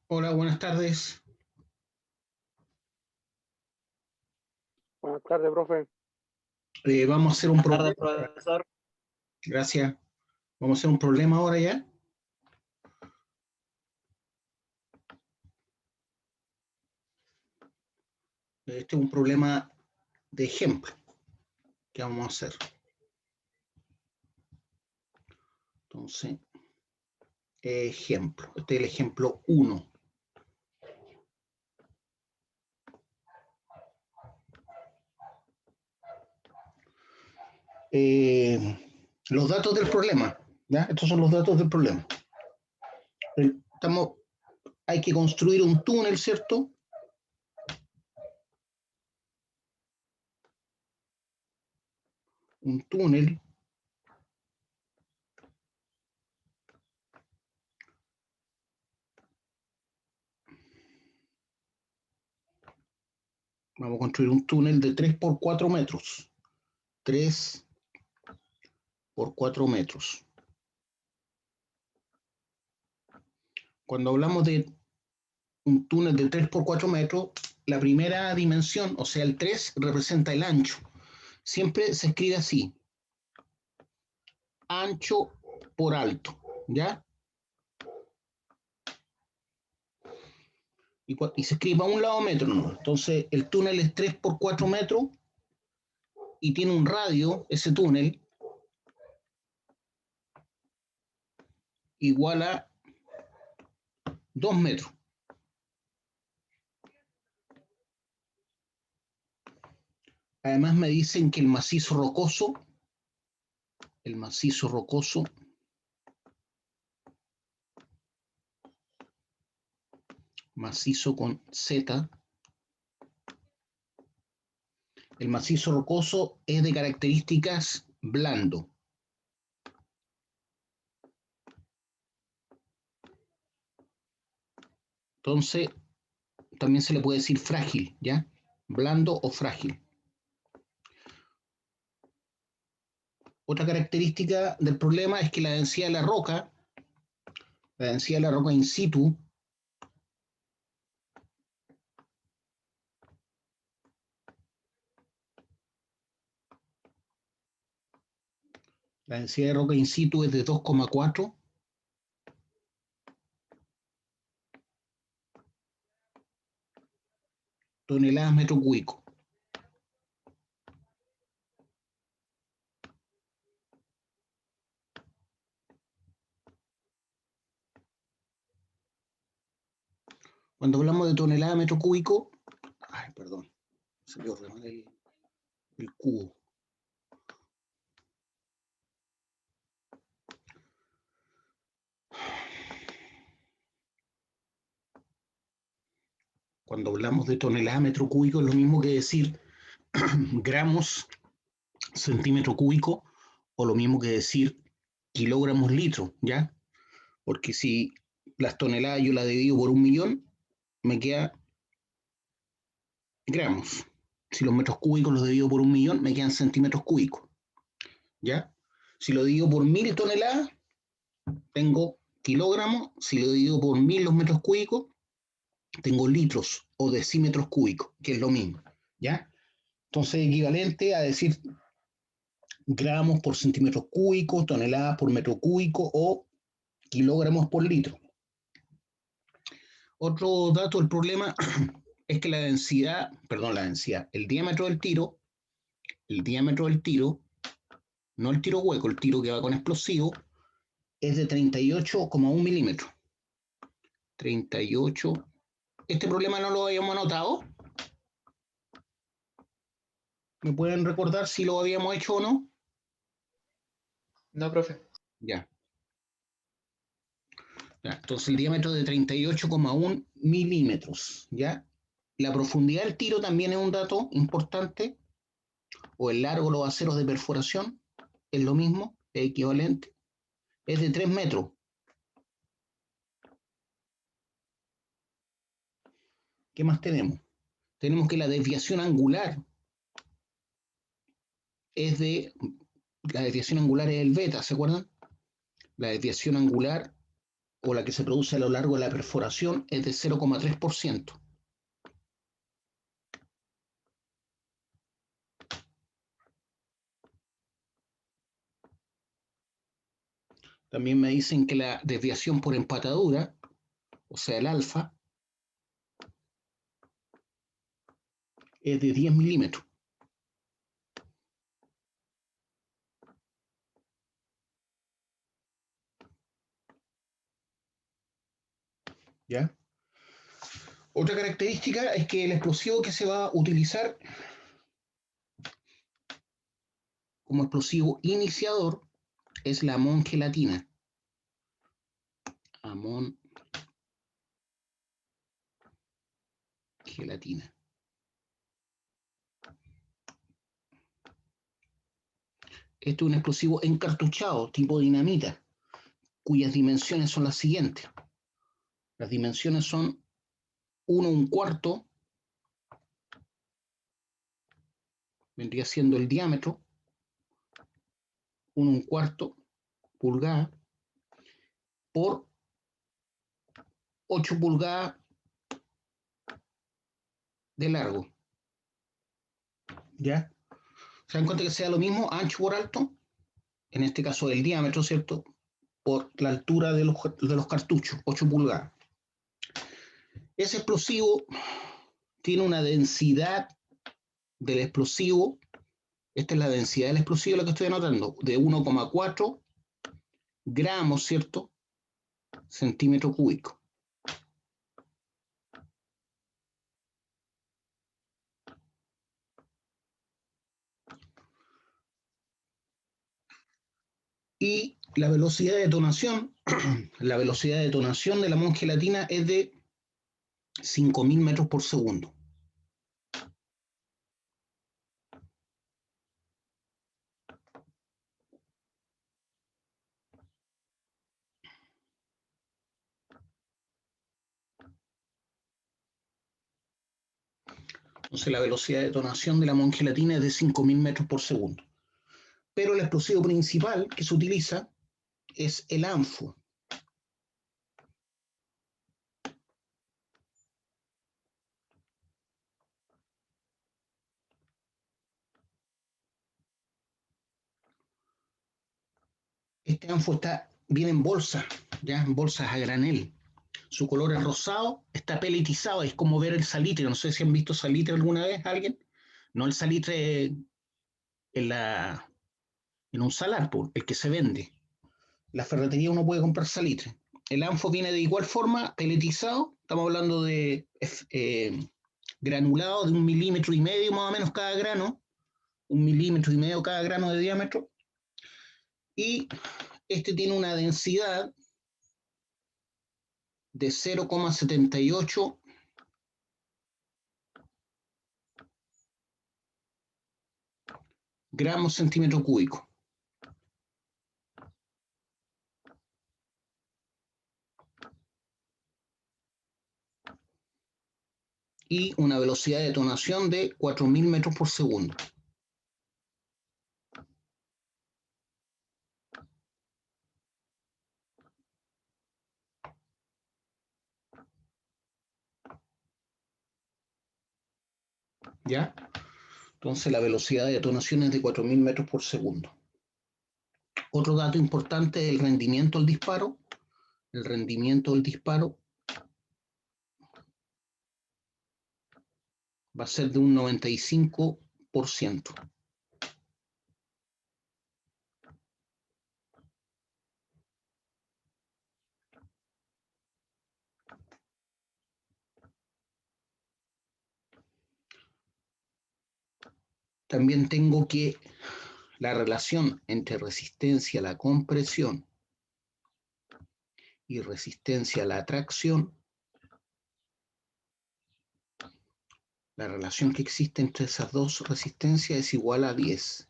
Hola, buenas tardes. Buenas tardes, profe. Vamos a hacer un Buenas tardes, problema. profesor. Gracias. Vamos a hacer un problema ahora ya. Este es un problema de ejemplo que vamos a hacer. Entonces, ejemplo. Este es el ejemplo 1. Los datos del problema. ¿Ya? Estos son los datos del problema. Hay que construir un túnel, ¿cierto? Un túnel vamos a construir un túnel de 3 por 4 metros. 3 por 4 metros. Cuando hablamos de un túnel de 3 por 4 metros, la primera dimensión, o sea, el 3, representa el ancho. Siempre se escribe así: ancho por alto, ¿ya? Y se escribe a un lado metro, ¿no? Entonces, el túnel es 3 por 4 metros y tiene un radio, ese túnel, igual a 2 metros. Además me dicen que el macizo rocoso macizo con Z, el macizo rocoso es de características blando. Entonces, también se le puede decir frágil, ¿ya? Blando o frágil. Otra característica del problema es que la densidad de la roca in situ, la densidad de roca in situ es de 2,4 toneladas metro cúbico. Cuando hablamos de tonelada metro cúbico, perdón, se me ordenó el cubo. Cuando hablamos de tonelada metro cúbico es lo mismo que decir gramos centímetro cúbico, o lo mismo que decir kilogramos litro, ¿ya? Porque si las toneladas yo las divido por 1.000.000, me queda gramos. Si los metros cúbicos los divido por 1.000.000, me quedan centímetros cúbicos, ¿ya? Si lo divido por 1.000 toneladas, tengo kilogramos. Si lo divido por 1.000 los metros cúbicos, tengo litros o decímetros cúbicos, que es lo mismo, ¿ya? Entonces, equivalente a decir gramos por centímetros cúbicos, toneladas por metro cúbico o kilogramos por litro. Otro dato del problema es que el diámetro del tiro, no el tiro hueco, el tiro que va con explosivo, es de 38,1 milímetros. 38. Este problema no lo habíamos anotado. ¿Me pueden recordar si lo habíamos hecho o no? No, profe. Ya. Entonces el diámetro de 38,1 milímetros, ¿ya? La profundidad del tiro también es un dato importante, o el largo de los aceros de perforación, es lo mismo, es equivalente, es de 3 metros. ¿Qué más tenemos? Tenemos que la desviación angular es el beta, ¿se acuerdan? La desviación angular o la que se produce a lo largo de la perforación es de 0,3%. También me dicen que la desviación por empatadura, o sea, el alfa, es de 10 milímetros. ¿Ya? Otra característica es que el explosivo que se va a utilizar como explosivo iniciador es la amón gelatina. Amón gelatina. Este es un explosivo encartuchado, tipo dinamita, cuyas dimensiones son las siguientes. Las dimensiones son 1/4, vendría siendo el diámetro, 1/4 pulgada, por 8 pulgadas de largo. ¿Ya? ¿Se dan cuenta que sea lo mismo, ancho por alto? En este caso el diámetro, ¿cierto? Por la altura de los cartuchos, 8 pulgadas. Ese explosivo tiene una densidad del explosivo, esta es la densidad del explosivo, la que estoy anotando, de 1,4 gramos, ¿cierto? Centímetro cúbico. Y la velocidad de detonación, la velocidad de detonación de la amón gelatina es de 5.000 metros por segundo. Entonces la velocidad de detonación de la amón gelatina es de 5.000 metros por segundo. Pero el explosivo principal que se utiliza es el ANFO. Este ANFO viene en bolsa, ya en bolsas a granel. Su color es rosado, está peletizado, es como ver el salitre. No sé si han visto salitre alguna vez, alguien. No el salitre en un salar, el que se vende. La ferretería uno puede comprar salitre. El ANFO viene de igual forma, peletizado. Estamos hablando de granulado de 1,5 milímetros más o menos cada grano. 1,5 milímetros cada grano de diámetro. Y este tiene una densidad de 0,78 gramos centímetro cúbico. Y una velocidad de detonación de 4.000 metros por segundo. ¿Ya? Entonces la velocidad de detonación es de 4.000 metros por segundo. Otro dato importante es el rendimiento del disparo. El rendimiento del disparo va a ser de un 95%. También tengo que la relación entre resistencia a la compresión y resistencia a la tracción, la relación que existe entre esas dos resistencias es igual a 10.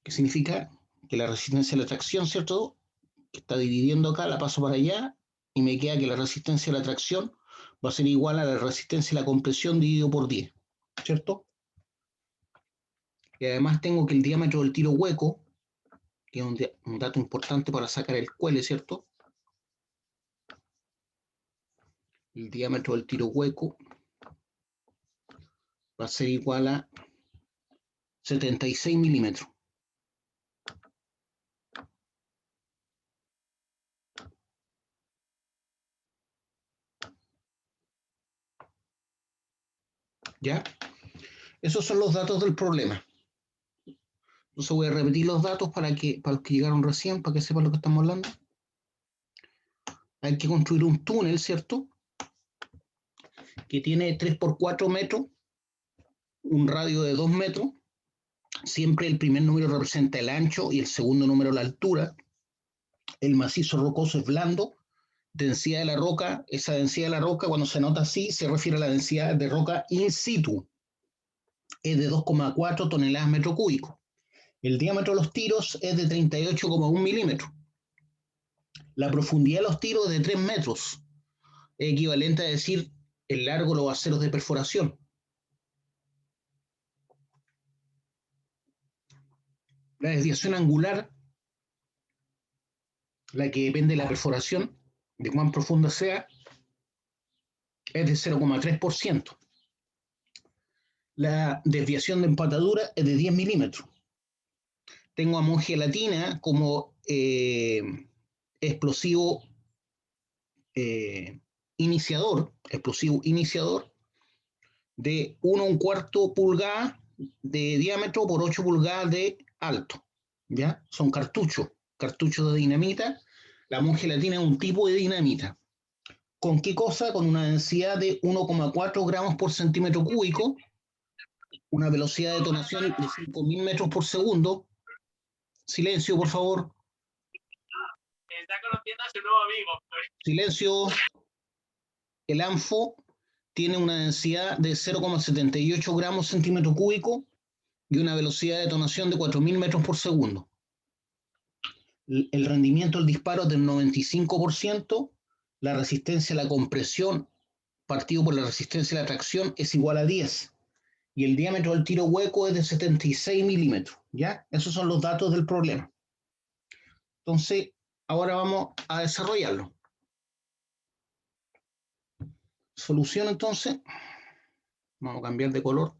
¿Qué significa? Que la resistencia a la tracción, ¿cierto? Que está dividiendo acá, la paso para allá y me queda que la resistencia a la tracción va a ser igual a la resistencia a la compresión dividido por 10, ¿cierto? Y además tengo que el diámetro del tiro hueco que es un dato importante para sacar el cuele, ¿cierto? El diámetro del tiro hueco va a ser igual a 76 milímetros. ¿Ya? Esos son los datos del problema. Entonces voy a repetir los datos para los que llegaron recién, para que sepan lo que estamos hablando. Hay que construir un túnel, ¿cierto? Que tiene 3 por 4 metros, un radio de 2 metros. Siempre el primer número representa el ancho y el segundo número la altura. El macizo rocoso es blando. Densidad de la roca, esa densidad de la roca, cuando se anota así, se refiere a la densidad de roca in situ. Es de 2,4 toneladas metro cúbico. El diámetro de los tiros es de 38,1 milímetros. La profundidad de los tiros es de 3 metros, es equivalente a decir el largo de los aceros de perforación. La desviación angular, la que depende de la perforación, de cuán profunda sea, es de 0,3%. La desviación de empatadura es de 10 milímetros. Tengo amón gelatina como explosivo iniciador de 1,25 pulgadas de diámetro por 8 pulgadas de alto. ¿Ya? Son cartuchos de dinamita. La amón gelatina es un tipo de dinamita. ¿Con qué cosa? Con una densidad de 1,4 gramos por centímetro cúbico, una velocidad de detonación de 5.000 metros por segundo. Silencio, por favor. Está conociendo a su nuevo amigo. Silencio. El ANFO tiene una densidad de 0,78 gramos centímetro cúbico y una velocidad de detonación de 4.000 metros por segundo. El rendimiento del disparo es del 95%, la resistencia a la compresión partido por la resistencia a la tracción es igual a 10 y el diámetro del tiro hueco es de 76 milímetros. ¿Ya? Esos son los datos del problema. Entonces, ahora vamos a desarrollarlo. Solución, entonces. Vamos a cambiar de color.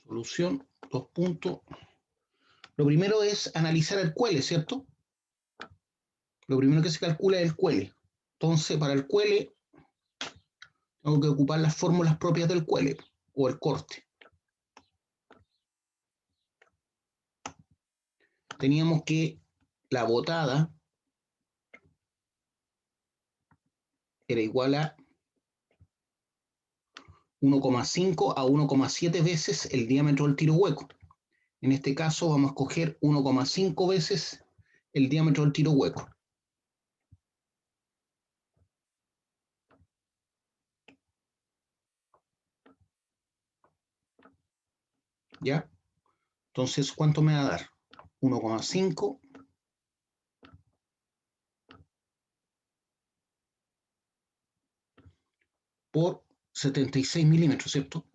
Solución, 2 puntos. Lo primero es analizar el cuele, ¿cierto? Lo primero que se calcula es el cuele. Entonces, para el cuele, tengo que ocupar las fórmulas propias del cuele o el corte. Teníamos que la botada era igual a 1,5 a 1,7 veces el diámetro del tiro hueco. En este caso vamos a escoger 1,5 veces el diámetro del tiro hueco. ¿Ya? Entonces, ¿cuánto me va a dar? 1,5 por 76 milímetros, ¿cierto?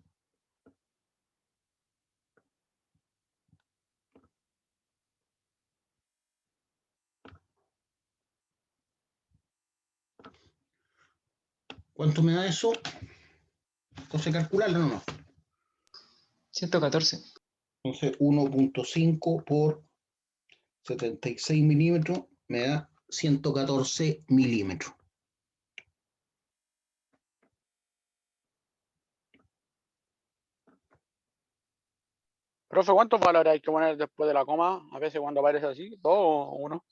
¿Cuánto me da eso? Entonces, calcularlo, no. 114. Entonces, 1,5 por 76 milímetros me da 114 milímetros. Profe, ¿cuántos valores hay que poner después de la coma? A veces cuando aparece así, 2 o 1.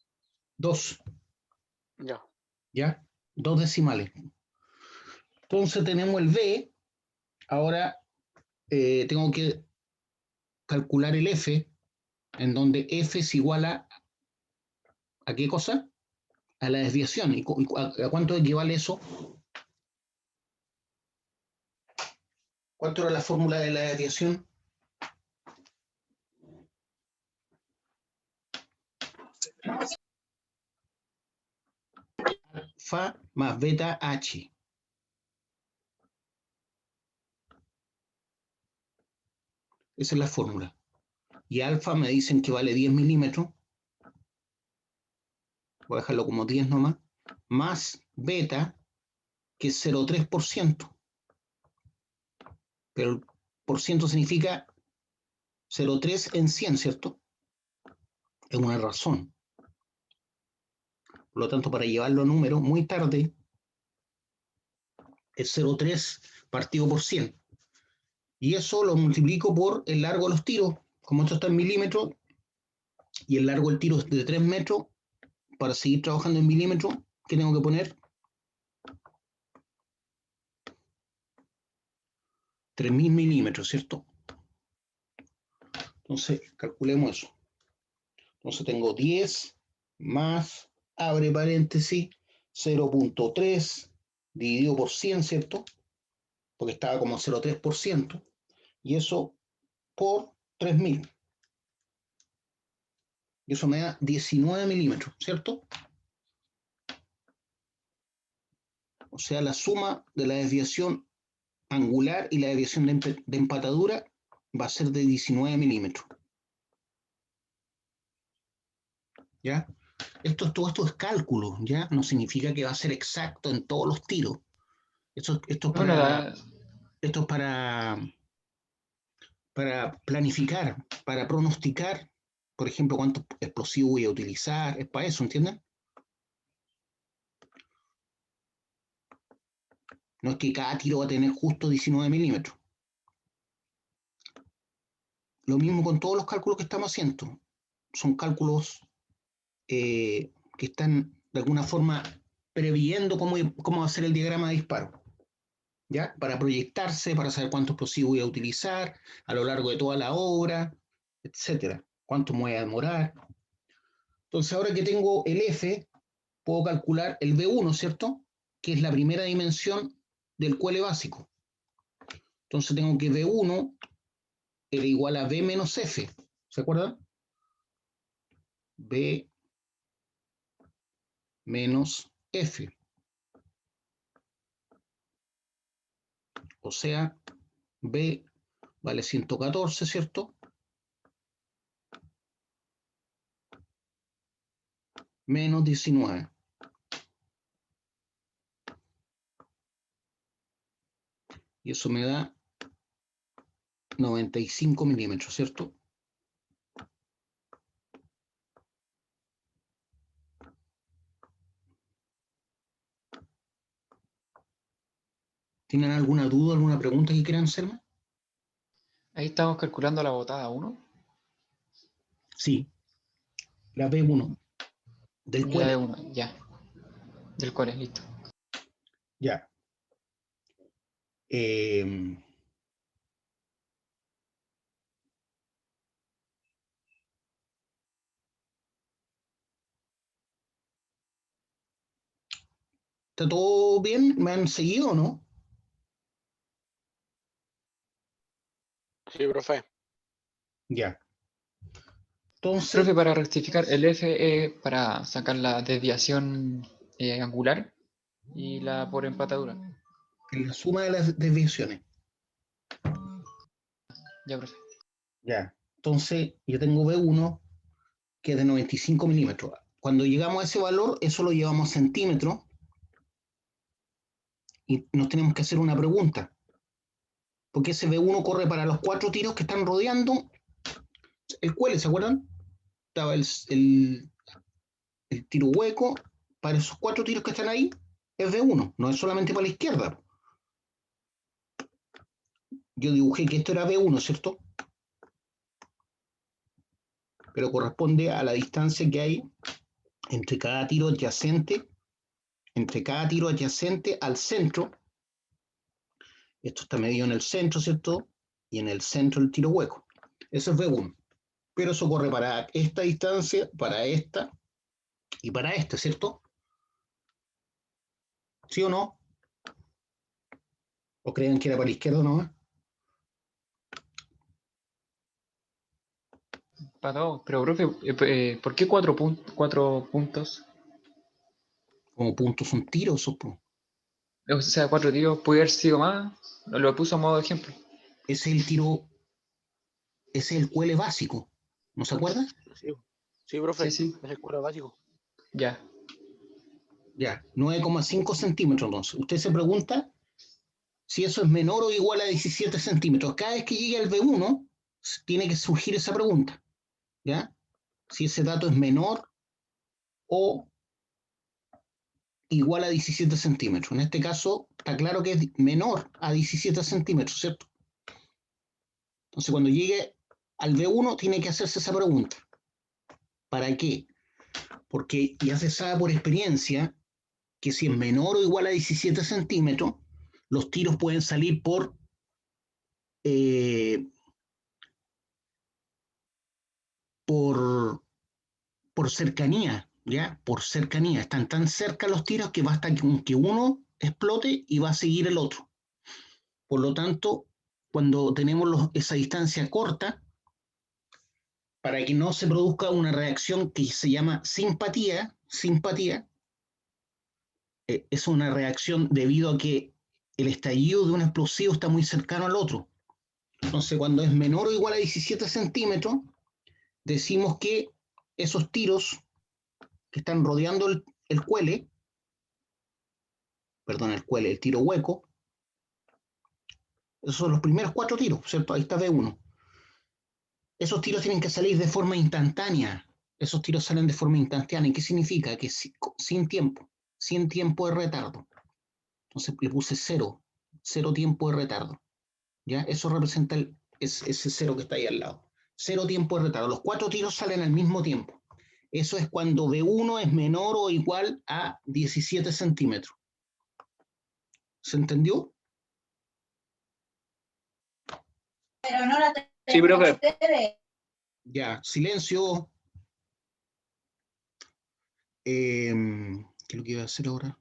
2, Ya. ¿ya? 2 decimales. Entonces tenemos el B. Ahora tengo que calcular el F, en donde F es igual ¿a qué cosa? A la desviación. ¿Y a cuánto equivale eso? ¿Cuánto era la fórmula de la desviación? Alfa más beta H. Esa es la fórmula. Y alfa me dicen que vale 10 milímetros. Voy a dejarlo como 10 nomás. Más beta, que es 0,3%. Pero el por ciento significa 0,3 en 100, ¿cierto? Es una razón. Por lo tanto, para llevarlo a número muy tarde, es 0,3 partido por 100. Y eso lo multiplico por el largo de los tiros. Como esto está en milímetros y el largo del tiro es de 3 metros, para seguir trabajando en milímetros, ¿qué tengo que poner? 3000 milímetros, ¿cierto? Entonces, calculemos eso. Entonces tengo 10 más, abre paréntesis, 0,3 dividido por 100, ¿cierto? Porque estaba como 0,3%. Y eso por 3000. Y eso me da 19 milímetros, ¿cierto? O sea, la suma de la desviación angular y la desviación de empatadura va a ser de 19 milímetros. ¿Ya? Todo esto es cálculo, ¿ya? No significa que va a ser exacto en todos los tiros. Esto es Bueno, para planificar, para pronosticar, por ejemplo, cuántos explosivos voy a utilizar, es para eso, ¿entienden? No es que cada tiro va a tener justo 19 milímetros. Lo mismo con todos los cálculos que estamos haciendo. Son cálculos que están de alguna forma previendo cómo va a ser el diagrama de disparo, ¿ya? Para proyectarse, para saber cuánto explosivo voy a utilizar a lo largo de toda la obra, etcétera. Cuánto me voy a demorar. Entonces, ahora que tengo el F, puedo calcular el V1, ¿cierto? Que es la primera dimensión del QL básico. Entonces tengo que V1 era igual a V menos F. ¿Se acuerdan? V menos F. O sea, V vale 114, ¿cierto? Menos 19. Y eso me da 95 milímetros, ¿cierto? ¿Tienen alguna duda, alguna pregunta que quieran hacerme? ahí estamos calculando la botada 1. Sí, la V1 del La de QL. 1, ya. Del cual es listo. Ya. ¿Está todo bien? ¿Me han seguido o no? Sí, profe. Ya. Entonces, Profe, para rectificar, el F es para sacar la desviación angular y la por empatadura. en la suma de las desviaciones. Ya, profe. Ya. Entonces, yo tengo V1, que es de 95 milímetros. Cuando llegamos a ese valor, eso lo llevamos a centímetros y nos tenemos que hacer una pregunta. Porque ese V1 corre para los 4 tiros que están rodeando el cuele, ¿se acuerdan? Estaba el tiro hueco, para esos 4 tiros que están ahí, es V1, no es solamente para la izquierda. Yo dibujé que esto era V1, ¿cierto? Pero corresponde a la distancia que hay entre cada tiro adyacente al centro. Esto está medido en el centro, ¿cierto? Y en el centro el tiro hueco. Eso es V1. Pero eso corre para esta distancia, para esta y para esta, ¿cierto? ¿Sí o no? ¿O creen que era para la izquierda nomás? Para todos. Pero, profe, ¿por qué 4 puntos? Como puntos son tiros, po. O sea, 4 tiros, puede haber sido más. Lo puso a modo de ejemplo. Ese es el tiro ese es el QL básico. ¿No se acuerda? Sí, profe. Sí, sí. Es el cuero básico. Ya. Ya, 9,5 centímetros entonces. Usted se pregunta si eso es menor o igual a 17 centímetros. Cada vez que llegue al B1, tiene que surgir esa pregunta. ¿Ya? Si ese dato es menor o igual a 17 centímetros. En este caso, está claro que es menor a 17 centímetros, ¿cierto? Entonces, cuando llegue al B1, tiene que hacerse esa pregunta. ¿Para qué? Porque ya se sabe por experiencia que si es menor o igual a 17 centímetros, los tiros pueden salir eh, por cercanía, ¿ya? Por cercanía. Están tan cerca los tiros que basta que uno explote y va a seguir el otro. Por lo tanto, cuando tenemos esa distancia corta, para que no se produzca una reacción que se llama simpatía, es una reacción debido a que el estallido de un explosivo está muy cercano al otro. Entonces, cuando es menor o igual a 17 centímetros, decimos que esos tiros que están rodeando el cuele, perdón, el tiro hueco, esos son los primeros 4 tiros, ¿cierto? Ahí está B1. Esos tiros tienen que salir de forma instantánea. Esos tiros salen de forma instantánea. ¿Qué significa? Que sin tiempo de retardo. Entonces le puse 0 tiempo de retardo. ¿Ya? Eso representa ese 0 que está ahí al lado. 0 tiempo de retardo. Los 4 tiros salen al mismo tiempo. Eso es cuando B1 es menor o igual a 17 centímetros. ¿Se entendió? Pero no la Sí, profe. Ya, silencio. ¿Qué es lo que iba a hacer ahora?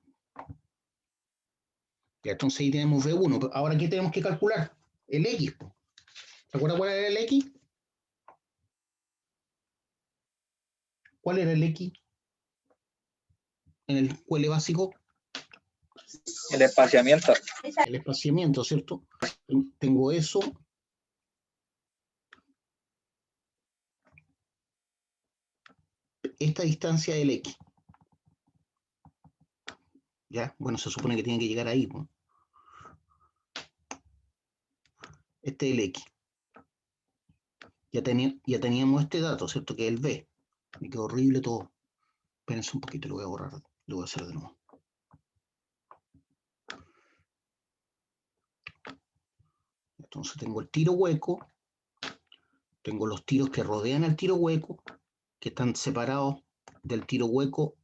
Ya, entonces ahí tenemos B1. Ahora, ¿qué tenemos que calcular? El X. ¿Se acuerda cuál era el X? ¿Cuál era el X en el QL básico? El espaciamiento. El espaciamiento, ¿cierto? Tengo eso. Esta distancia del X. ¿Ya? Bueno, se supone que tiene que llegar ahí, ¿no? Este es el X. Ya teníamos este dato, ¿cierto? Que es el B. Me quedó horrible todo. Espérense un poquito, lo voy a borrar. Lo voy a hacer de nuevo. Entonces tengo el tiro hueco. Tengo los tiros que rodean el tiro hueco, que están separados del tiro hueco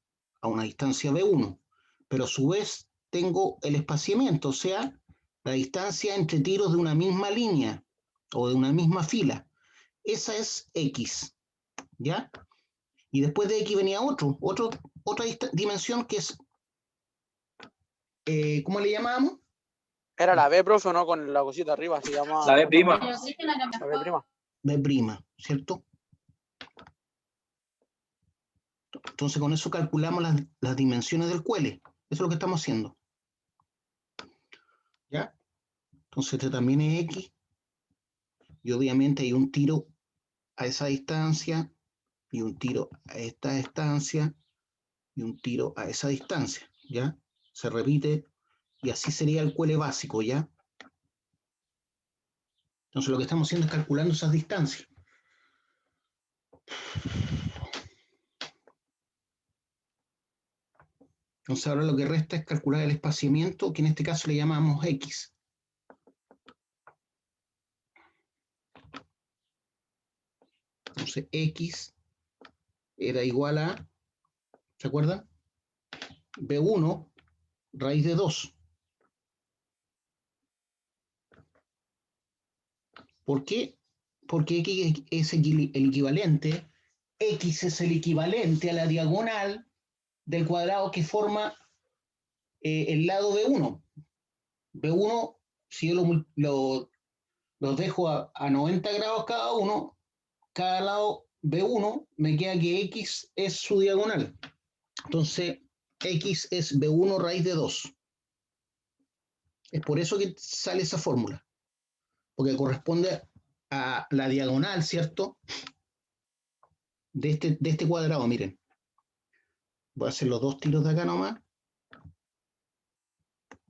a una distancia B1. Pero a su vez tengo el espaciamiento, o sea, la distancia entre tiros de una misma línea o de una misma fila. Esa es X, ¿ya? Y después de X venía otra dimensión que es, ¿cómo le llamábamos? Era la B, profe, ¿no? Con la cosita arriba, se llama. La B prima. La B prima. B', ¿cierto? Entonces con eso calculamos las dimensiones del QL. Eso es lo que estamos haciendo. ¿Ya? Entonces este también es X. Y obviamente hay un tiro a esa distancia, y un tiro a esta distancia, y un tiro a esa distancia. ¿Ya? Se repite, y así sería el QL básico, ¿ya? Entonces lo que estamos haciendo es calculando esas distancias. Entonces ahora lo que resta es calcular el espaciamiento, que en este caso le llamamos X. Entonces X era igual a, ¿se acuerdan? B1 raíz de 2. ¿Por qué? Porque X es el equivalente, X es el equivalente a la diagonal del cuadrado que forma el lado B1. B1, si yo los dejo a 90 grados cada uno, cada lado B1, me queda que X es su diagonal. Entonces, X es B1 raíz de 2. Es por eso que sale esa fórmula, porque corresponde a la diagonal, ¿cierto? De este cuadrado, miren. Voy a hacer los dos tiros de acá nomás.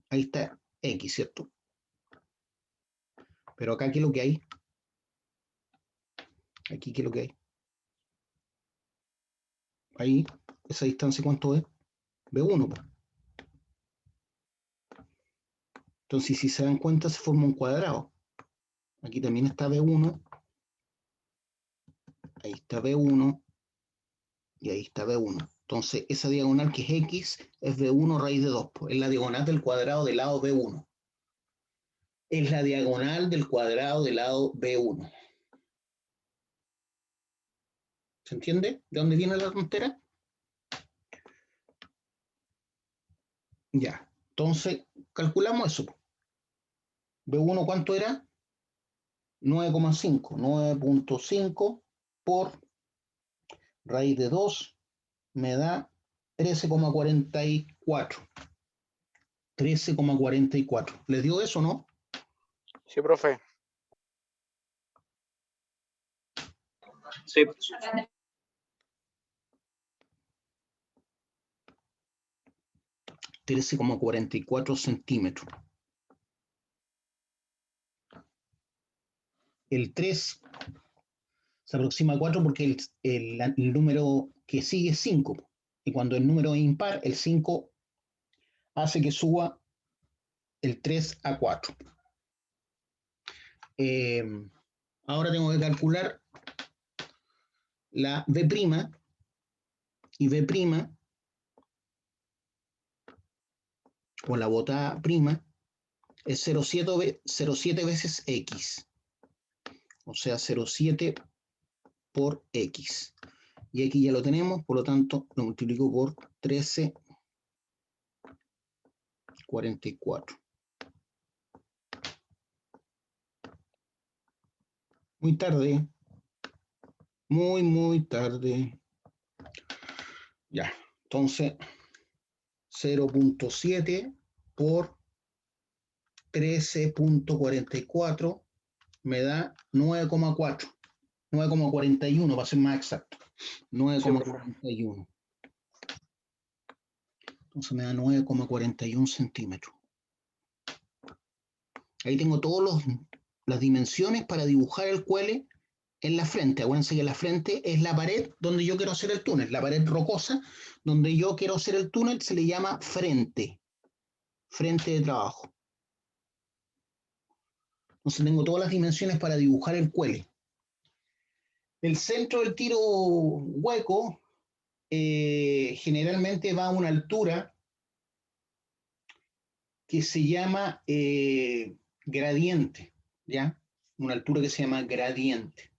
Ahí está X, ¿cierto? Pero acá, ¿qué es lo que hay? Aquí, ¿qué es lo que hay? Ahí, esa distancia, ¿cuánto es? B1, pues. Entonces, si se dan cuenta, se forma un cuadrado. Aquí también está B1. Ahí está B1. Y ahí está B1. Entonces, esa diagonal que es X es B1 raíz de 2. Pues, es la diagonal del cuadrado del lado B1. Es la diagonal del cuadrado del lado B1. ¿Se entiende? ¿De dónde viene la tontera? Ya. Entonces, calculamos eso. B1, ¿cuánto era? 9,5. 9.5 por raíz de 2 me da 13,44. 13,44. ¿Les dio eso, no? Sí, profe. Sí. 13,44 centímetros. El 3 se aproxima a 4 porque el número que sigue es 5. Y cuando el número es impar, el 5 hace que suba el 3 a 4. Ahora tengo que calcular la B' y B' o la botada prima es 0,7 veces X. O sea, 0,7 por X. Y aquí ya lo tenemos, por lo tanto lo multiplico por 13,44. Muy tarde. Muy tarde. Ya, entonces 0,7 por 13,44 me da 9,4. 9,41 para ser más exacto. 9,41. Entonces me da 9,41 centímetros. Ahí tengo todas las dimensiones para dibujar el cuele en la frente. Acuérdense que la frente es la pared donde yo quiero hacer el túnel. La pared rocosa donde yo quiero hacer el túnel se le llama frente. Frente de trabajo. Entonces tengo todas las dimensiones para dibujar el cuele. El centro del tiro hueco generalmente va a una altura que se llama gradiente, ¿ya? Una altura que se llama gradiente.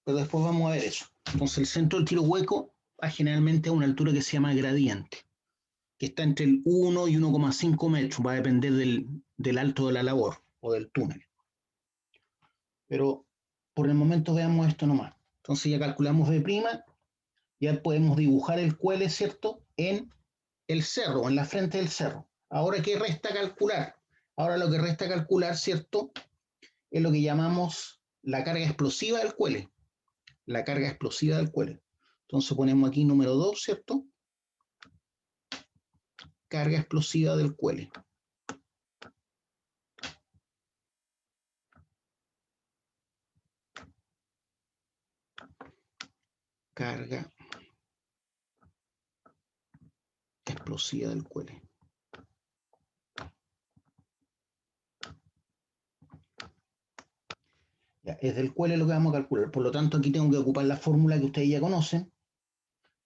Pero después vamos a ver eso. Entonces el centro del tiro hueco va generalmente a una altura que se llama gradiente, que está entre el 1 y 1,5 metros, va a depender del alto de la labor o del túnel. Pero por el momento veamos esto nomás. Entonces ya calculamos B', ya podemos dibujar el cuele, ¿cierto? En el cerro, en la frente del cerro. Ahora, ¿qué resta calcular? Ahora lo que resta calcular, ¿cierto? Es lo que llamamos la carga explosiva del cuele. La carga explosiva del cuele. Entonces ponemos aquí número 2, ¿cierto? Carga explosiva del cuele. Carga explosiva del cuele. Ya, es del cuele lo que vamos a calcular. Por lo tanto, aquí tengo que ocupar la fórmula que ustedes ya conocen,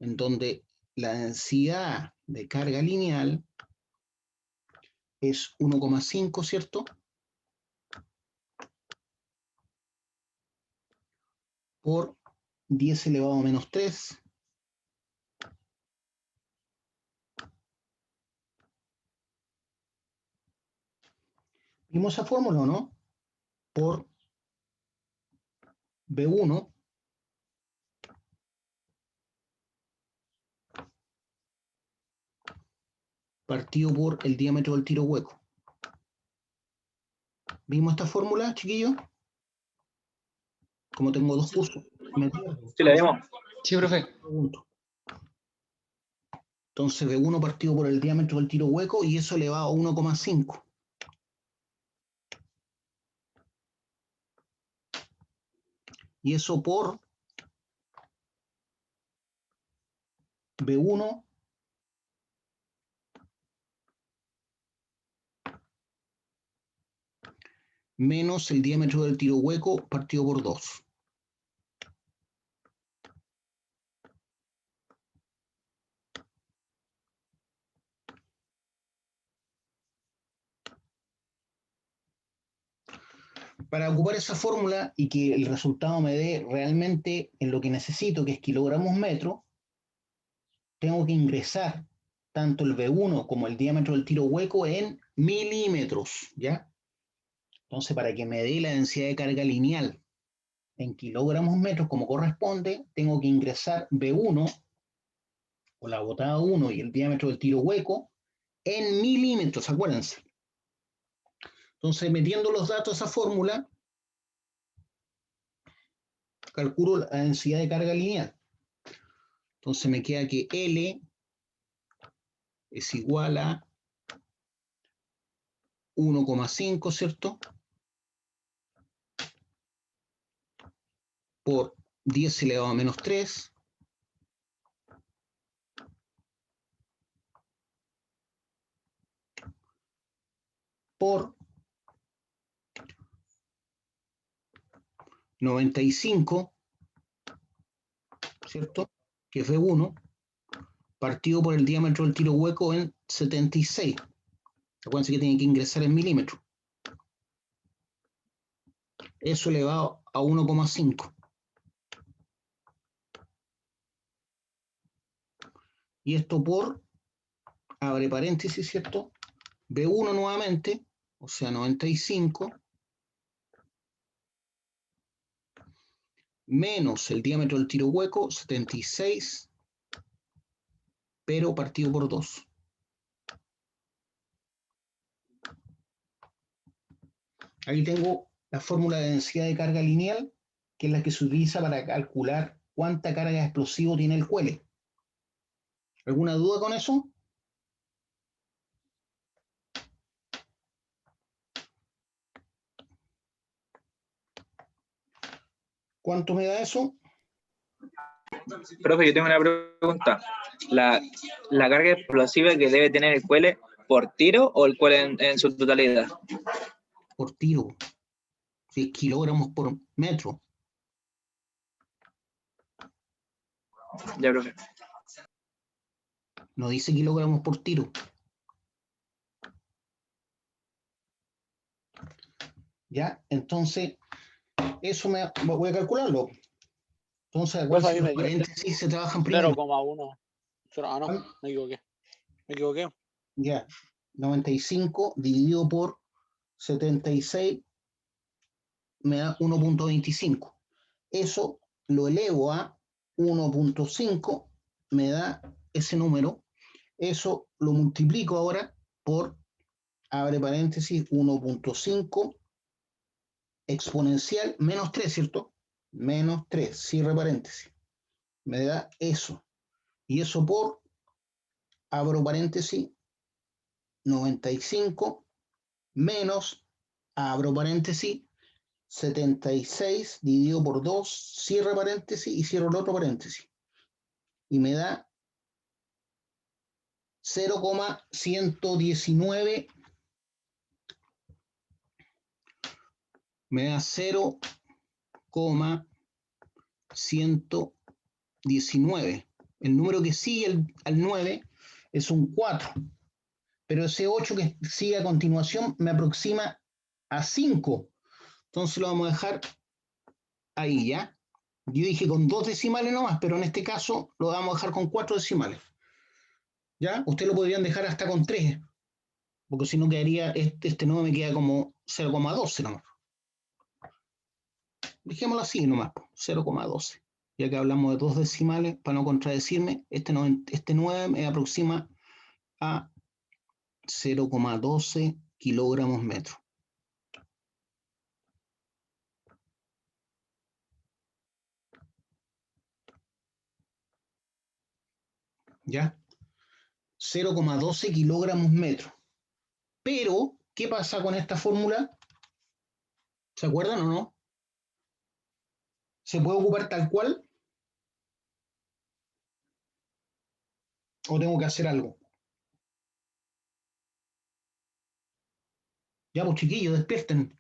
en donde la densidad de carga lineal es 1,5, ¿cierto? Por 10 elevado a menos 3. ¿Vimos esa fórmula o no? Por B1 partido por el diámetro del tiro hueco. ¿Vimos esta fórmula, chiquillos? Como tengo dos cursos, me Sí, la vimos. Sí, profe. pregunto. Entonces, B1 partido por el diámetro del tiro hueco y eso elevado a 1,5. Y eso por B1 menos el diámetro del tiro hueco partido por 2. Para ocupar esa fórmula y que el resultado me dé realmente en lo que necesito, que es kilogramos metro, tengo que ingresar tanto el B1 como el diámetro del tiro hueco en milímetros, ¿ya? Entonces, para que me dé la densidad de carga lineal en kilogramos metros como corresponde, tengo que ingresar B1 o la botada 1 y el diámetro del tiro hueco en milímetros, acuérdense. Entonces, metiendo los datos a esa fórmula, calculo la densidad de carga lineal. Entonces me queda que L es igual a 1,5, ¿cierto? Por 10 elevado a menos 3 por 95, ¿cierto? Que es B1, partido por el diámetro del tiro hueco en 76. Acuérdense que tiene que ingresar en milímetros. Eso elevado a 1,5. Y esto por, abre paréntesis, ¿cierto? B1 nuevamente, o sea, 95, menos el diámetro del tiro hueco, 76, pero partido por 2. Aquí tengo la fórmula de densidad de carga lineal, que es la que se utiliza para calcular cuánta carga explosiva tiene el cuele. ¿Alguna duda con eso? ¿Cuánto me da eso? Profe, yo tengo una pregunta. ¿La carga explosiva que debe tener el cuele por tiro o el cuele en su totalidad? Por tiro. 6 kilogramos por metro. Ya, profe. No dice kilogramos por tiro. ¿Ya? Entonces, eso voy a calcularlo. Entonces, Profe, a acuérdense mí que los me dio paréntesis se trabajan primero. 0,1. Ah, no, me equivoqué. Me equivoqué. Ya. 95 dividido por 76 me da 1,25. Eso lo elevo a 1,5, me da ese número. Eso lo multiplico ahora por, abre paréntesis, 1,5 exponencial menos 3, ¿cierto? Menos 3, cierre paréntesis. Me da eso. Y eso por, abro paréntesis, 95 menos, abro paréntesis, 76 dividido por 2, cierre paréntesis y cierro el otro paréntesis. Y me da 0,119, me da 0,119. El número que sigue al 9 es un 4, pero ese 8 que sigue a continuación me aproxima a 5. Entonces lo vamos a dejar ahí, ¿ya? Yo dije con 2 decimales nomás, pero en este caso lo vamos a dejar con 4 decimales. ¿Ya? Ustedes lo podrían dejar hasta con 3, porque si no quedaría, este 9 me queda como 0,12 nomás. Dejémoslo así nomás, 0,12. Ya que hablamos de 2 decimales, para no contradecirme, este 9 me aproxima a 0,12 kilogramos metro. ¿Ya? 0,12 kilogramos metro. Pero, ¿qué pasa con esta fórmula? ¿Se acuerdan o no? ¿Se puede ocupar tal cual? ¿O tengo que hacer algo? Ya, pues chiquillos, despierten.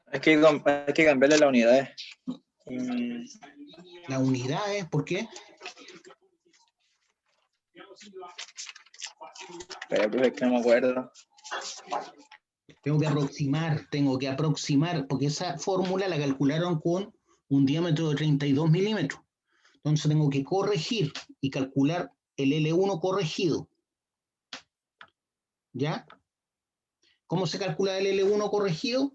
Hay que cambiarle las unidades. Las unidades, ¿por qué? Pero pues, es que no me acuerdo. Tengo que aproximar, porque esa fórmula la calcularon con un diámetro de 32 milímetros. Entonces tengo que corregir y calcular el L1 corregido. ¿Ya? ¿Cómo se calcula el L1 corregido?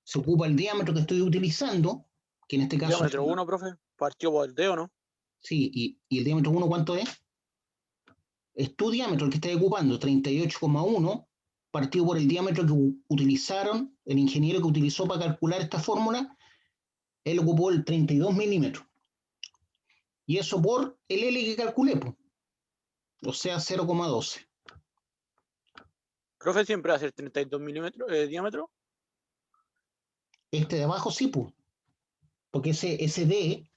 Se ocupa el diámetro que estoy utilizando, que en este caso... Diámetro 1, profe. Partido por el dedo, ¿no? Sí, y el diámetro 1, ¿cuánto es? Es tu diámetro el que estás ocupando, 38,1, partido por el diámetro que utilizaron, el ingeniero que utilizó para calcular esta fórmula, él ocupó el 32 milímetros. Y eso por el L que calculé, pues. O sea, 0,12. Profe, siempre va a ser 32 milímetros de diámetro. Este de abajo sí, pues. Porque ese D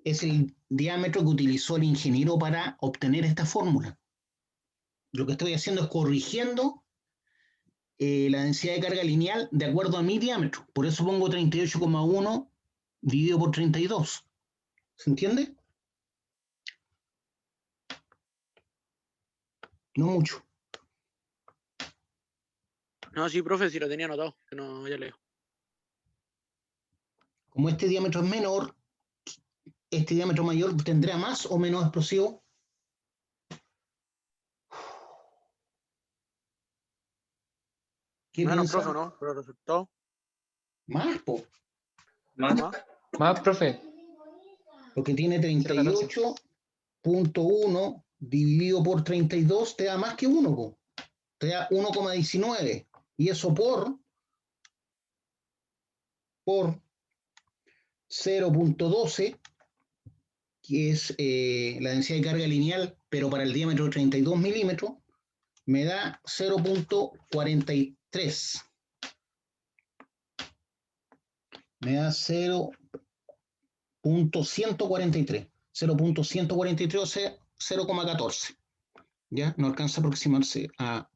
es el diámetro que utilizó el ingeniero para obtener esta fórmula. Lo que estoy haciendo es corrigiendo la densidad de carga lineal de acuerdo a mi diámetro. Por eso pongo 38,1 dividido por 32. ¿Se entiende? No mucho. No, sí, profe, sí lo tenía anotado. Que no, ya leo. Como este diámetro es menor, este diámetro mayor tendrá más o menos explosivo. ¿Qué Menos, piensan? profe, ¿no? Pero el resultado. Más, po, Más. Más. Más, profe. porque tiene 0,14. 38,1 dividido por 32 te da más que 1, po. Te da 1,19. Y eso por 0,12, que es la densidad de carga lineal, pero para el diámetro de 32 milímetros, me da 0,43. Me da 0,143. 0,143, o sea, 0,14. ¿Ya? No alcanza a aproximarse a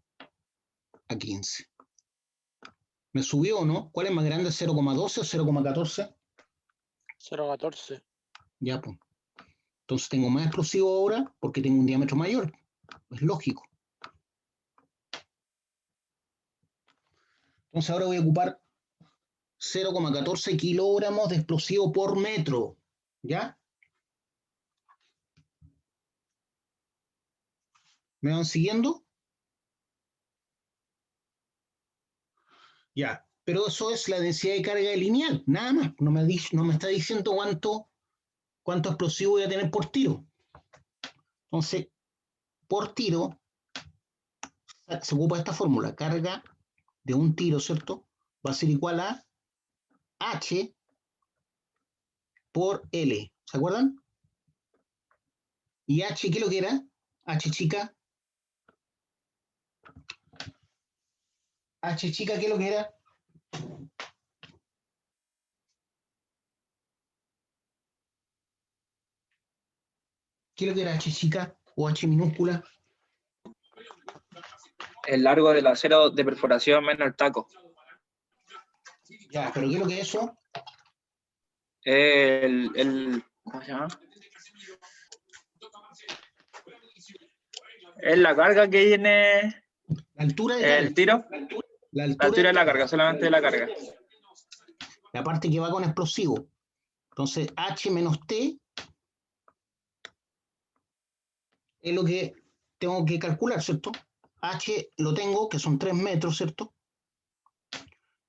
15. ¿Me subió o no? ¿Cuál es más grande, 0,12 o 0,14? 0,14. Ya, pues. Entonces tengo más explosivo ahora porque tengo un diámetro mayor. Es lógico. Entonces ahora voy a ocupar 0,14 kilogramos de explosivo por metro. ¿Ya? ¿Me van siguiendo? Ya. Pero eso es la densidad de carga lineal, nada más. No me está diciendo cuánto explosivo voy a tener por tiro. Entonces, por tiro, se ocupa esta fórmula. Carga de un tiro, ¿cierto? Va a ser igual a H por L. ¿Se acuerdan? ¿Y H qué es lo que era? H chica. H chica, ¿qué es lo que era? ¿Qué es lo que era H chica o H minúscula? El largo del acero de perforación menos el taco. Ya, pero ¿qué es lo que es eso? ¿Cómo se llama? Es la carga que tiene La altura de carga. el tiro. La La altura de de la carga, solamente de la carga. la parte que va con explosivo. Entonces, H menos T es lo que tengo que calcular, ¿cierto? H lo tengo, que son 3 metros, ¿cierto?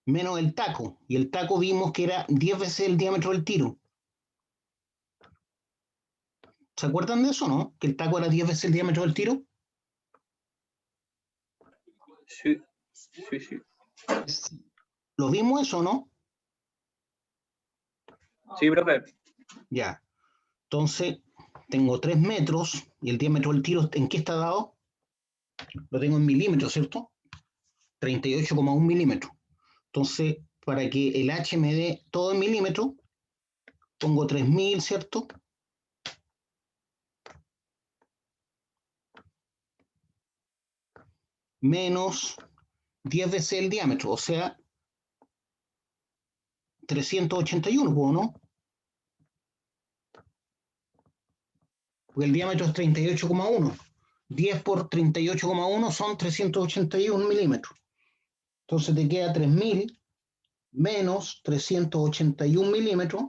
Menos el taco. Y el taco vimos que era 10 veces el diámetro del tiro. ¿Se acuerdan de eso, no? Que el taco era 10 veces el diámetro del tiro. Sí, sí, sí. ¿Lo vimos eso, no? Sí, profe. Ya. Entonces, tengo 3 metros y el diámetro del tiro, ¿en qué está dado? Lo tengo en milímetros, ¿cierto? 38,1 milímetros. Entonces, para que el H me dé todo en milímetros, pongo 3000, ¿cierto? Menos 10 veces el diámetro, o sea, 381, ¿no? Porque el diámetro es 38,1. 10 por 38,1 son 381 milímetros. Entonces te queda 3000 menos 381 milímetros,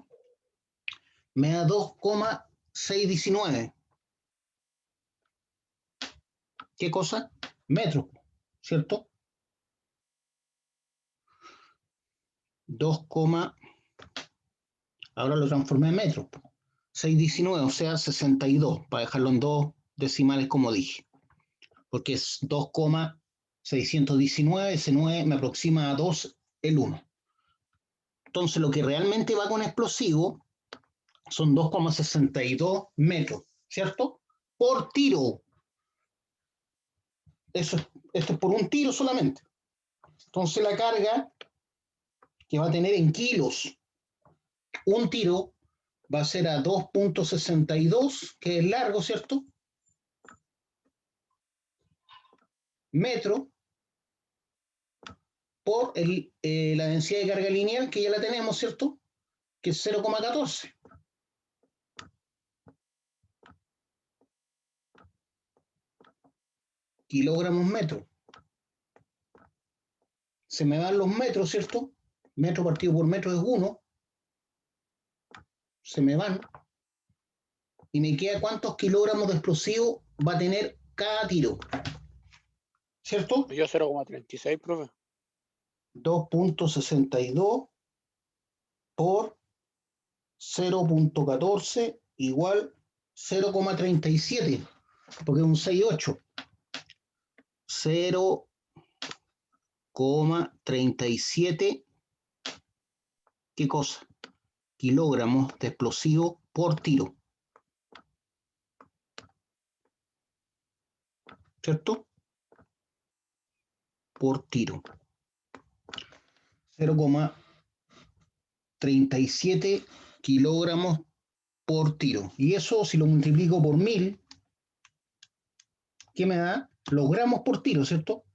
me da 2,619. ¿Qué cosa? Metros, ¿cierto? 2, ahora lo transformé en metros. 619, o sea, 62, para dejarlo en 2 decimales como dije. Porque es 2,619, ese 9 me aproxima a 2 el 1. Entonces lo que realmente va con explosivo son 2,62 metros, ¿cierto? Por tiro. Esto es por un tiro solamente. Entonces la carga que va a tener en kilos un tiro va a ser a 2,62, que es largo, ¿cierto? Metro por la densidad de carga lineal, que ya la tenemos, ¿cierto? Que es 0,14. Kilogramos metro. Se me van los metros, ¿cierto? Metro partido por metro es 1. Se me van. Y me queda cuántos kilogramos de explosivo va a tener cada tiro. ¿Cierto? Yo 0,36, profe. 2,62 por 0,14 igual 0,37, porque es un 6,8. 0,37, ¿qué cosa? Kilogramos de explosivo por tiro. ¿Cierto? Por tiro. 0,37 kilogramos por tiro. Y eso, si lo multiplico por 1000, ¿qué me da? Los gramos por tiro, ¿cierto?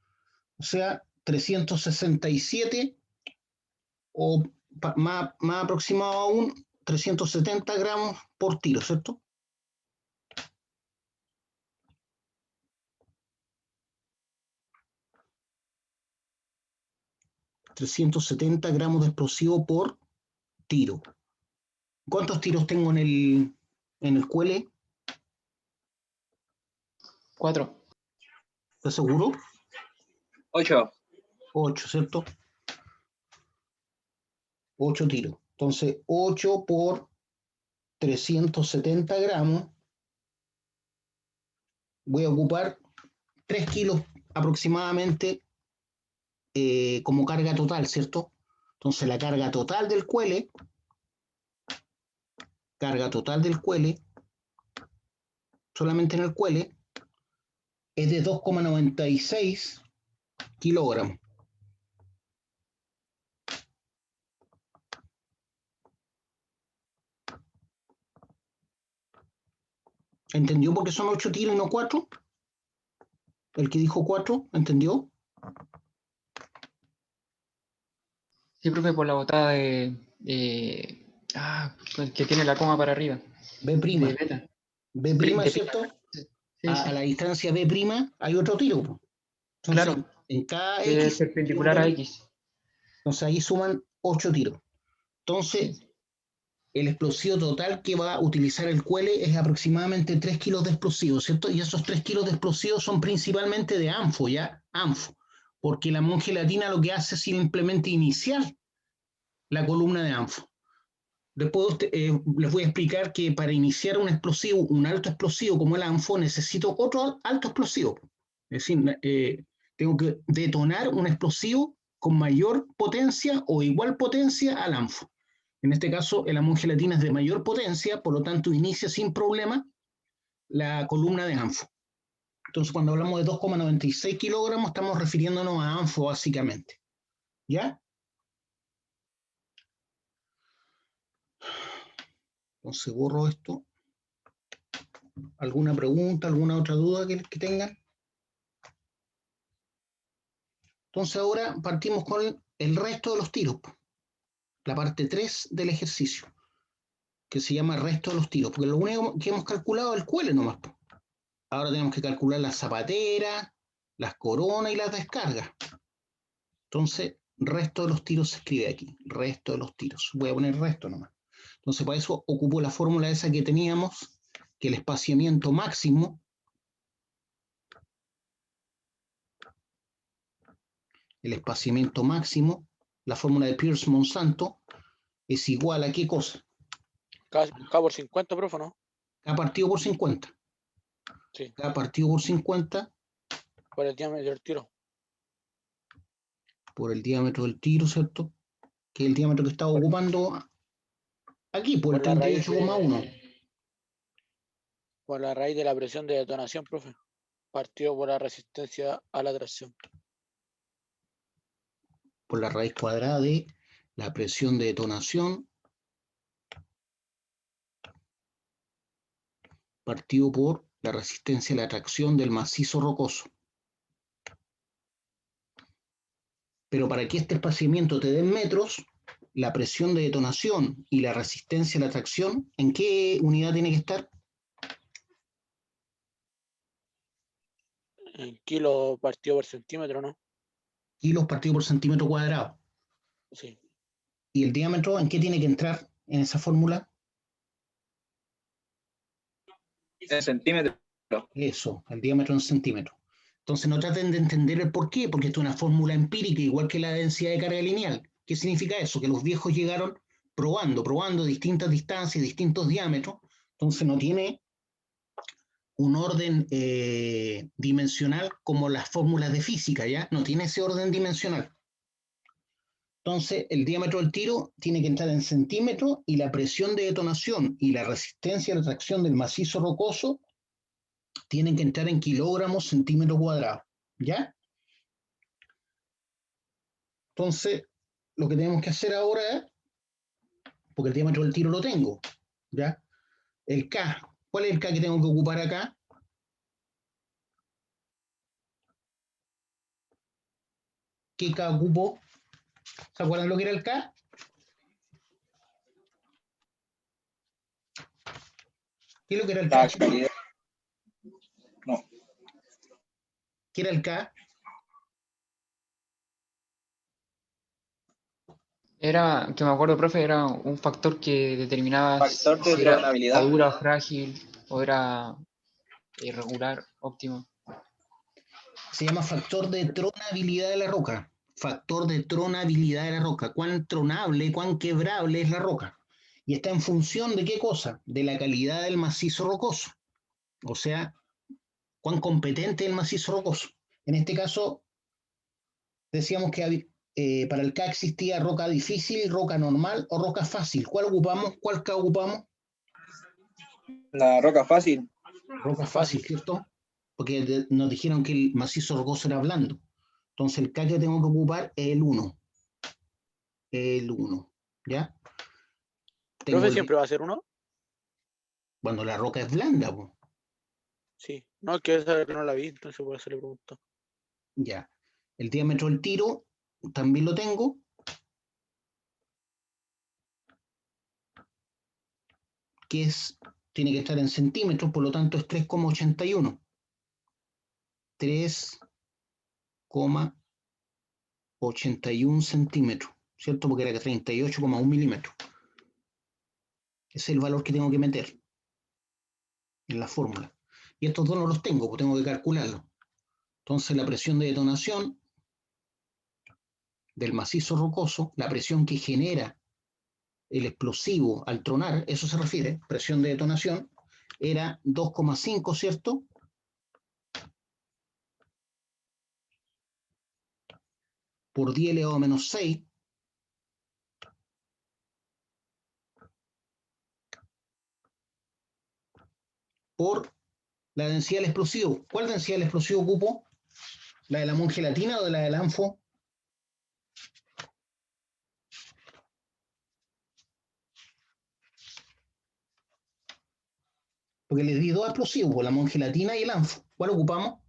O sea, 367 o más aproximado aún, 370 gramos por tiro, ¿cierto? $370 gramos de explosivo por tiro. ¿Cuántos tiros tengo en el cuele? 4. ¿Estás seguro? 8. 8, ¿cierto? 8 tiros. Entonces, 8 por 370 gramos. Voy a ocupar 3 kilos aproximadamente como carga total, ¿cierto? Entonces, la carga total del cuele, solamente en el cuele, es de 2,96 kilogramos. ¿Entendió por qué son 8 tiros y no 4? El que dijo 4, ¿entendió? Sí, profe, por la botada de que tiene la coma para arriba. B'. De beta. B', Sí, ¿cierto? Sí, A la distancia B' hay otro tiro. Po. Entonces, claro, en cada que es X. perpendicular a X. Entonces ahí suman 8 tiros. Entonces, Sí. el explosivo total que va a utilizar el cuele es aproximadamente 3 kilos de explosivo, ¿cierto? Y esos 3 kilos de explosivo son principalmente de anfo, ¿ya? Anfo. Porque la mongelatina lo que hace es simplemente iniciar la columna de anfo. Después les voy a explicar que para iniciar un explosivo, un alto explosivo como el anfo, necesito otro alto explosivo. Es decir, tengo que detonar un explosivo con mayor potencia o igual potencia al anfo. En este caso, el amón gelatina es de mayor potencia, por lo tanto inicia sin problema la columna de ANFO. Entonces, cuando hablamos de 2,96 kilogramos, estamos refiriéndonos a ANFO básicamente. ¿Ya? Entonces, borro esto. ¿Alguna pregunta, alguna otra duda que tengan? Entonces, ahora partimos con el resto de los tiros. La parte 3 del ejercicio, que se llama resto de los tiros, porque lo único que hemos calculado es el QL nomás. Ahora tenemos que calcular las zapateras, las coronas y las descargas. Entonces, resto de los tiros se escribe aquí, resto de los tiros. Voy a poner resto nomás. Entonces, para eso ocupo la fórmula esa que teníamos, que el espaciamiento máximo, la fórmula de Peirce-Monsanto, es igual a ¿qué cosa? K por 50, profe, ¿no? K partido por 50. Sí. K partido por 50 Por el diámetro del tiro. por el diámetro del tiro, ¿cierto? Que es el diámetro que estaba ocupando aquí, por el Por la raíz 38,1. Por la raíz de la presión de detonación, profe. Partido por la resistencia a la tracción. Por la raíz cuadrada de la presión de detonación partido por la resistencia a la tracción del macizo rocoso. Pero para que este espaciamiento te dé en metros, la presión de detonación y la resistencia a la tracción, ¿en qué unidad tiene que estar? En kilo partido por centímetro, ¿no? Kilos partido por centímetro cuadrado. Sí. ¿Y el diámetro en qué tiene que entrar en esa fórmula? En centímetros. Eso, el diámetro en centímetros. Entonces no traten de entender el por qué, porque esto es una fórmula empírica, igual que la densidad de carga lineal. ¿Qué significa eso? Que los viejos llegaron probando distintas distancias, distintos diámetros, entonces no tiene un orden dimensional como las fórmulas de física, ¿ya? No tiene ese orden dimensional. Entonces, el diámetro del tiro tiene que entrar en centímetros y la presión de detonación y la resistencia a la tracción del macizo rocoso tienen que entrar en kilogramos centímetro cuadrado, ¿ya? Entonces, lo que tenemos que hacer ahora es, porque el diámetro del tiro lo tengo, ¿ya? El K, ¿cuál es el K que tengo que ocupar acá? ¿Qué K ocupo? ¿Se acuerdan lo que era el K? ¿Qué es lo que era el K, La chicos? calidad. No. ¿Qué era el K? Era, que me acuerdo, profe, era un factor que determinaba Factor de si era tronabilidad. madura o frágil o era irregular, óptimo. Se llama factor de tronabilidad de la roca. Factor de tronabilidad de la roca. Cuán tronable, cuán quebrable es la roca. Y está en función de qué cosa? De la calidad del macizo rocoso. O sea, cuán competente es el macizo rocoso. En este caso, decíamos que para el K existía roca difícil, roca normal o roca fácil. ¿Cuál ocupamos? ¿Cuál K ocupamos? La roca fácil. Roca fácil, ¿cierto? Porque nos dijeron que el macizo rocoso era blando. Entonces el K que tengo que ocupar es el 1. El 1, ¿ya? Tengo ¿Profe siempre va a ser uno? cuando la roca es blanda, po, Sí. No, es que esa que no la vi, entonces por eso le pregunto. ya. El diámetro del tiro también lo tengo. Que es, tiene que estar en centímetros, por lo tanto es 3,81. 3,81 centímetros, ¿cierto? Porque era 38,1 milímetros. Ese es el valor que tengo que meter en la fórmula. Y estos dos no los tengo, pues tengo que calcularlo. Entonces la presión de detonación del macizo rocoso, la presión que genera el explosivo al tronar, eso se refiere, presión de detonación, era 2,5, ¿cierto? Por 10 elevado a menos 6 por La densidad del explosivo. ¿Cuál densidad del explosivo ocupo? ¿La de la mongelatina o de la del ANFO? Porque les di dos explosivos, la mongelatina y el ANFO. ¿Cuál ocupamos?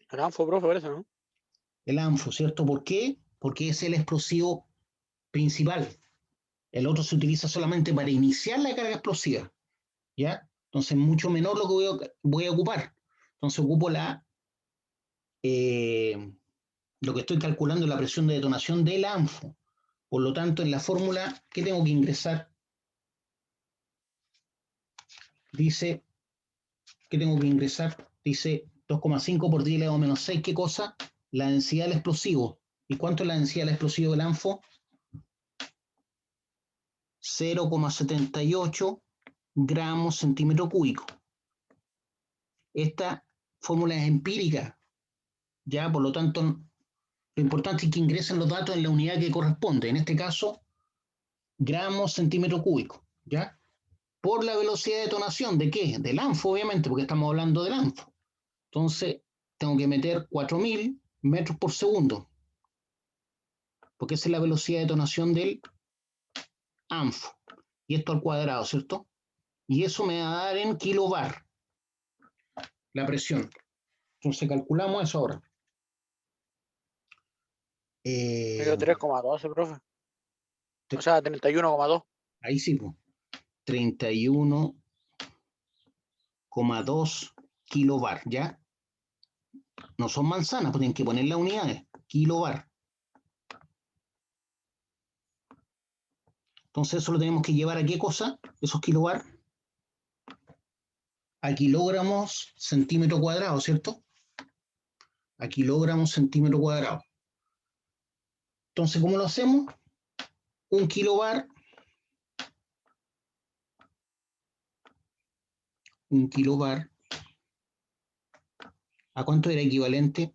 El ANFO, profe, parece, ¿no? El ANFO, ¿cierto? ¿Por qué? Porque es el explosivo principal. El otro se utiliza solamente para iniciar la carga explosiva, ¿ya? Entonces, mucho menor lo que voy a ocupar. Entonces, ocupo lo que estoy calculando es la presión de detonación del ANFO. Por lo tanto, en la fórmula, ¿qué tengo que ingresar? Dice, ¿qué tengo que ingresar? Dice 2,5 por 10 elevado a menos 6. ¿Qué cosa? La densidad del explosivo. ¿Y cuánto es la densidad del explosivo del ANFO? 0,78 gramos centímetro cúbico. Esta fórmula es empírica, ya, por lo tanto, lo importante es que ingresen los datos en la unidad que corresponde, en este caso, gramos centímetro cúbico, ¿ya? Por la velocidad de detonación, ¿de qué? Del ANFO, obviamente, porque estamos hablando del ANFO. Entonces, tengo que meter 4.000 metros por segundo, porque esa es la velocidad de detonación del ANFO. Y esto al cuadrado, ¿cierto? Y eso me va a dar en kilobar la presión. Entonces calculamos eso ahora. Me dio 3,12, profe. O sea, 31,2. Ahí sí, pues. 31,2 kilobar, ¿ya? No son manzanas, pues tienen que poner las unidades. Kilobar. Entonces eso lo tenemos que llevar a qué cosa, esos kilobar, a kilogramos centímetro cuadrado, ¿cierto? A kilogramos centímetro cuadrado. Entonces, ¿cómo lo hacemos? Un kilobar, ¿a cuánto era equivalente?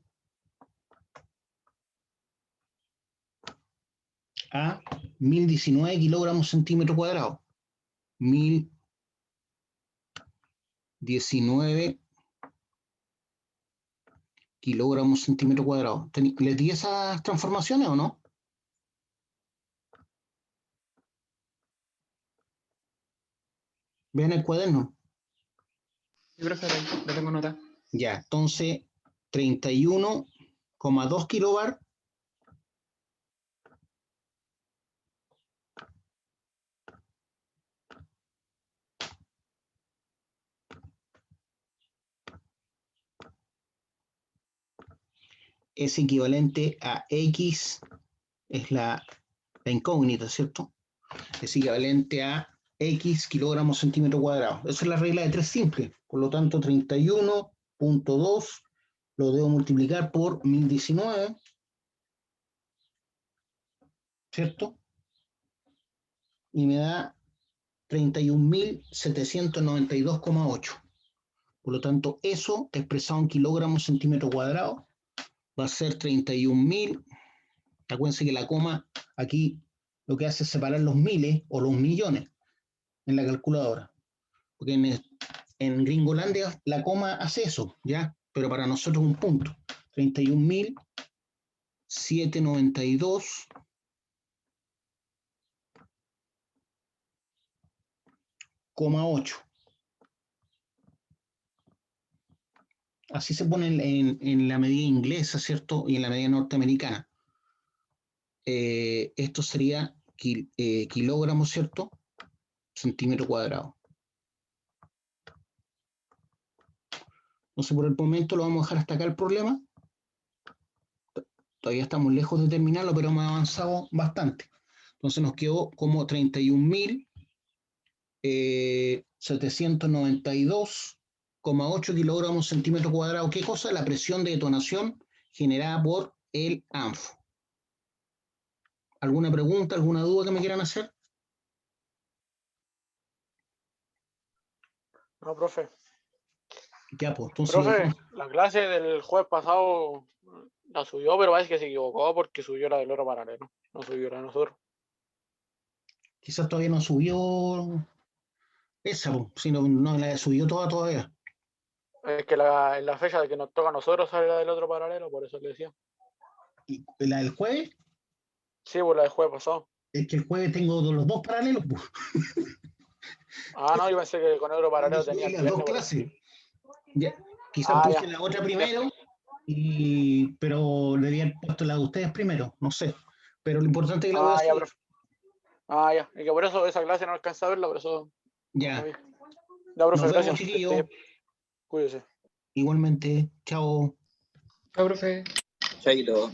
A 1019 kilogramos centímetro cuadrado. 1019 kilogramos centímetro cuadrado. ¿Les di esas transformaciones o no? Vean el cuaderno. Sí, profe, lo tengo nota. Ya, entonces 31,2 kilobar es equivalente a X, es la incógnita, ¿cierto? Es equivalente a X kilogramos centímetro cuadrado. Esa es la regla de 3 simple. Por lo tanto, 31,2 lo debo multiplicar por 1019, ¿cierto? Y me da 31.792,8. Por lo tanto, eso expresado en kilogramos centímetro cuadrado va a ser 31.000. Acuérdense que la coma aquí lo que hace es separar los miles o los millones en la calculadora. Porque en Gringolandia la coma hace eso, ¿ya? Pero para nosotros un punto. 31.792,8. Así se pone en la medida inglesa, ¿cierto? Y en la medida norteamericana. Esto sería kilogramos, ¿cierto? Centímetro cuadrado. Entonces, por el momento lo vamos a dejar hasta acá el problema. Todavía estamos lejos de terminarlo, pero hemos avanzado bastante. Entonces nos quedó como 31.792,8 kilogramos centímetro cuadrado. ¿Qué cosa? La presión de detonación generada por el ANFO. ¿Alguna pregunta, alguna duda que me quieran hacer? No, profe. Ya, pues, entonces Profe, la clase del jueves pasado la subió, pero parece que se equivocó porque subió la del oro paralelo. No subió la de nosotros. quizás todavía no subió Esa, po, si no la subió toda todavía. Es que en la fecha de que nos toca a nosotros sale la del otro paralelo, por eso le decía. Y la del jueves, Sí, pues la del jueves pasado. es que el jueves tengo los dos paralelos, po. Ah, no, yo pensé que con el otro paralelo Subí tenía el las dos viernes, por eso. clases. Ya, quizás Ah, puse ya. la otra primero, pero le habían puesto la de ustedes primero, no sé. Pero lo importante es que la voy a Ah, ya, subir. profe. Ah, ya. Y que por eso esa clase no alcanza a verla, por eso. Ya, No vi. Ya, profe, nos vemos, gracias. chiquillos. Cuídese. Igualmente, chao. Chao, profe. Chaito.